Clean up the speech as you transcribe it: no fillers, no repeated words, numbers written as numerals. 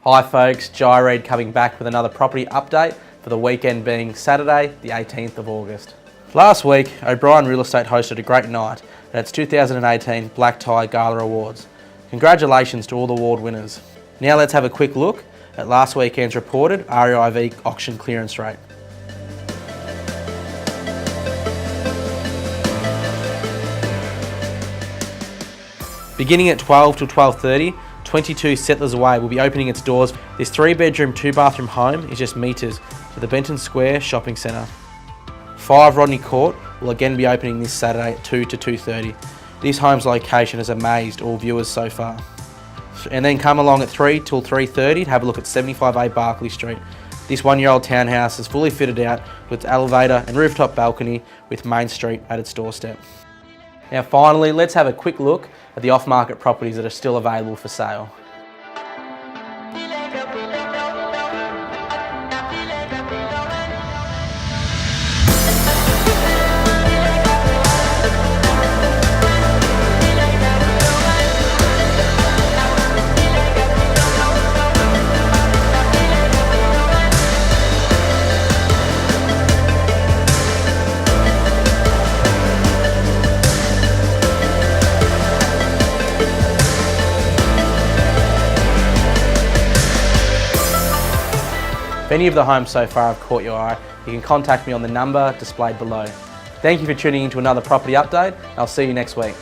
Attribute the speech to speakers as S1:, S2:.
S1: Hi folks, Gyreed coming back with another property update for the weekend being Saturday, the 18th of August. Last week, O'Brien Real Estate hosted a great night at its 2018 Black Tie Gala Awards. Congratulations to all the award winners. Now let's have a quick look at last weekend's reported Riv Auction clearance rate. Beginning at 12 till 12:30, 22 Settlers Way will be opening its doors. This 3-bedroom, 2-bathroom home is just metres to the Benton Square Shopping Centre. 5 Rodney Court will again be opening this Saturday at 2 to 2:30. This home's location has amazed all viewers so far. And then come along at 3 till 3:30 to have a look at 75A Barclay Street. This 1-year-old townhouse is fully fitted out with its elevator and rooftop balcony with Main Street at its doorstep. Now finally, let's have a quick look at the off-market properties that are still available for sale. If any of the homes so far have caught your eye, you can contact me on the number displayed below. Thank you for tuning in to another property update. I'll see you next week.